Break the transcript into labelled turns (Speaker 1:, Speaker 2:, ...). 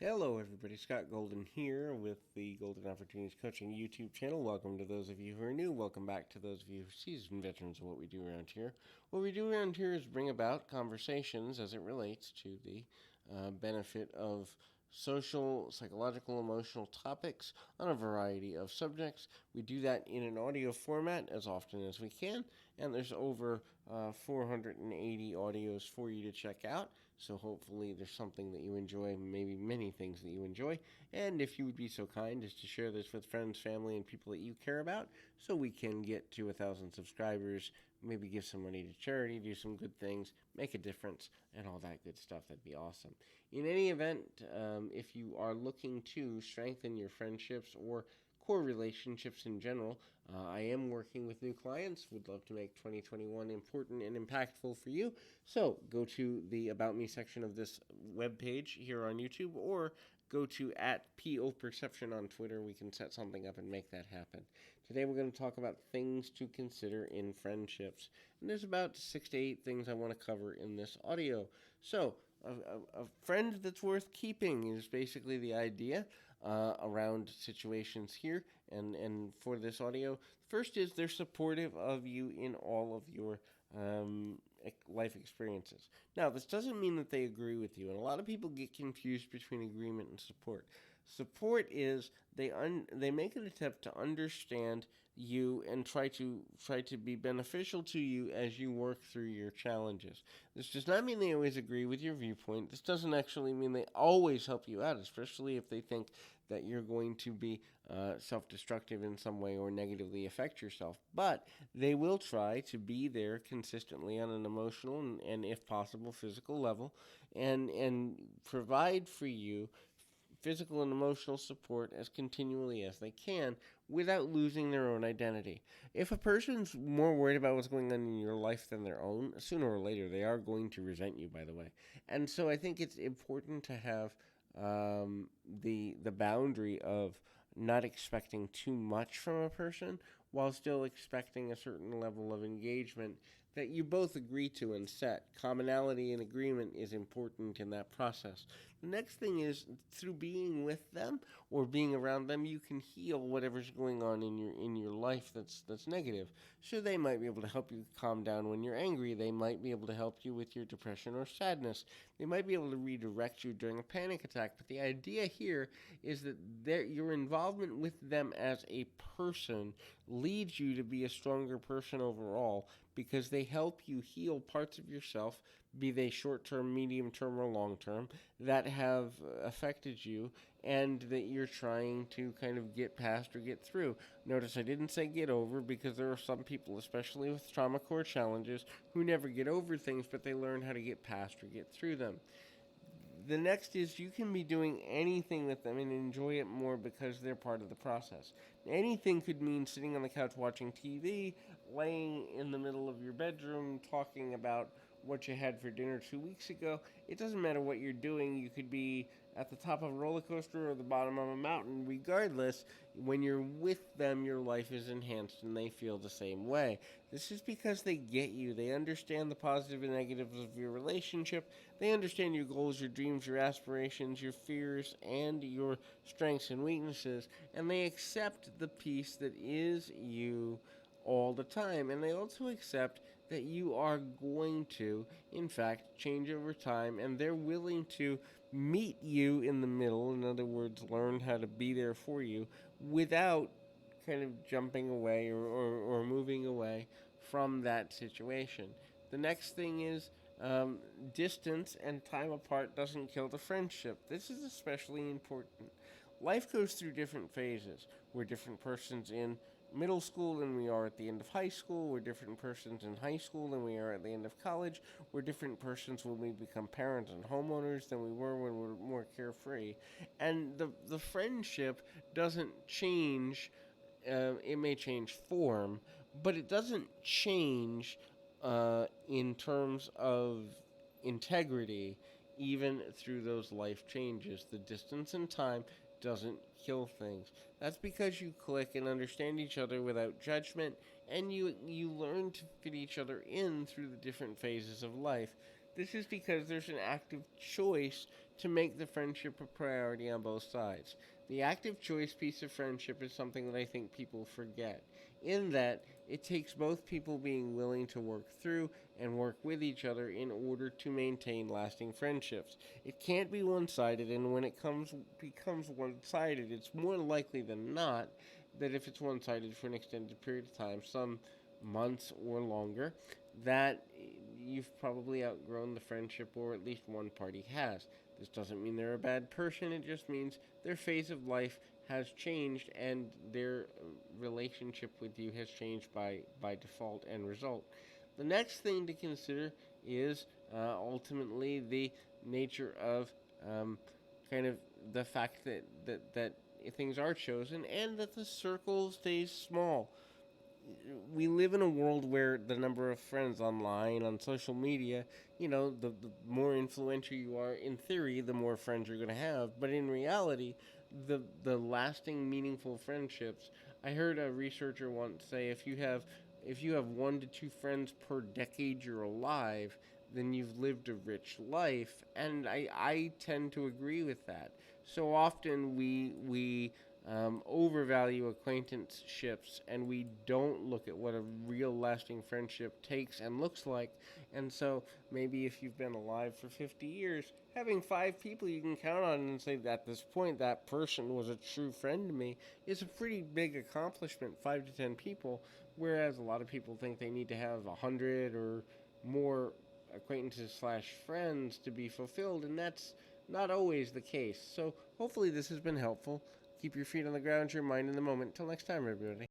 Speaker 1: Hello, everybody. Scott Golden here with the Golden Opportunities Coaching YouTube channel. Welcome to those of you who are new. Welcome back to those of you who are seasoned veterans of what we do around here. What we do around here is bring about conversations as it relates to the benefit of social, psychological, emotional topics on a variety of subjects. We do that in an audio format as often as we can, and there's over 480 audios for you to check out. So hopefully there's something that you enjoy, maybe many things that you enjoy. And if you would be so kind as to share this with friends, family, and people that you care about, so we can get to 1,000 subscribers, maybe give some money to charity, do some good things, make a difference, and all that good stuff. That'd be awesome. In any event, if you are looking to strengthen your friendships or core relationships in general, I am working with new clients. Would love to make 2021 important and impactful for you. So go to the About Me section of this webpage here on YouTube, or go to @POPerception on Twitter. We can set something up and make that happen. Today we're going to talk about things to consider in friendships. And there's about 6 to 8 things I want to cover in this audio. So a friend that's worth keeping is basically the idea around situations here and for this audio. First is they're supportive of you in all of your life experiences. Now, this doesn't mean that they agree with you, and a lot of people get confused between agreement and support. Support is they make an attempt to understand you and try to be beneficial to you as you work through your challenges. This does not mean they always agree with your viewpoint. This doesn't actually mean they always help you out, especially if they think that you're going to be self-destructive in some way or negatively affect yourself. But they will try to be there consistently on an emotional and if possible, physical level, and provide for you physical and emotional support as continually as they can without losing their own identity. If a person's more worried about what's going on in your life than their own, sooner or later they are going to resent you, by the way. And so I think it's important to have the boundary of not expecting too much from a person while still expecting a certain level of engagement that you both agree to and set. Commonality and agreement is important in that process. The next thing is through being with them or being around them, you can heal whatever's going on in your life that's negative. So they might be able to help you calm down when you're angry. They might be able to help you with your depression or sadness. They might be able to redirect you during a panic attack. But the idea here is that your involvement with them as a person leads you to be a stronger person overall because they help you heal parts of yourself, be they short-term, medium-term, or long-term, that have affected you and that you're trying to kind of get past or get through. Notice I didn't say get over, because there are some people, especially with trauma core challenges, who never get over things, but they learn how to get past or get through them. The next is you can be doing anything with them and enjoy it more because they're part of the process. Anything could mean sitting on the couch watching TV, laying in the middle of your bedroom, talking about what you had for dinner 2 weeks ago. It doesn't matter what you're doing. You could be at the top of a roller coaster or the bottom of a mountain. Regardless, when you're with them, your life is enhanced and they feel the same way. This is because they get you. They understand the positive and negatives of your relationship. They understand your goals, your dreams, your aspirations, your fears, and your strengths and weaknesses. And they accept the piece that is you all the time. And they also accept that you are going to, in fact, change over time, and they're willing to meet you in the middle. In other words, learn how to be there for you without kind of jumping away or moving away from that situation. The next thing is distance and time apart doesn't kill the friendship. This is especially important. Life goes through different phases. We're different persons in middle school than we are at the end of high school. We're different persons in high school than we are at the end of college. We're different persons when we become parents and homeowners than we were when we were more carefree. And the friendship doesn't change. It may change form, but it doesn't change in terms of integrity, even through those life changes. The distance and time doesn't kill things. That's because you click and understand each other without judgment, and you learn to fit each other in through the different phases of life. This is because there's an active choice to make the friendship a priority on both sides. The active choice piece of friendship is something that I think people forget, in that it takes both people being willing to work through and work with each other in order to maintain lasting friendships. It can't be one-sided, and when it becomes one-sided, it's more likely than not that if it's one-sided for an extended period of time, some months or longer, that you've probably outgrown the friendship, or at least one party has. This doesn't mean they're a bad person, it just means their phase of life has changed and their relationship with you has changed by default and result. The next thing to consider is ultimately the nature of kind of the fact that things are chosen and that the circle stays small. We live in a world where the number of friends online, on social media, the more influential you are, in theory, the more friends you're going to have. But in reality, the lasting, meaningful friendships, I heard a researcher once say if you have 1 to 2 friends per decade you're alive, then you've lived a rich life. And I tend to agree with that. So often we overvalue acquaintanceships and we don't look at what a real lasting friendship takes and looks like. And so maybe if you've been alive for 50 years, having 5 people you can count on and say that at this point that person was a true friend to me is a pretty big accomplishment, 5 to 10 people, whereas a lot of people think they need to have 100 or more acquaintances slash friends to be fulfilled, and that's not always the case. So hopefully this has been helpful. Keep your feet on the ground, your mind in the moment. Till next time, everybody.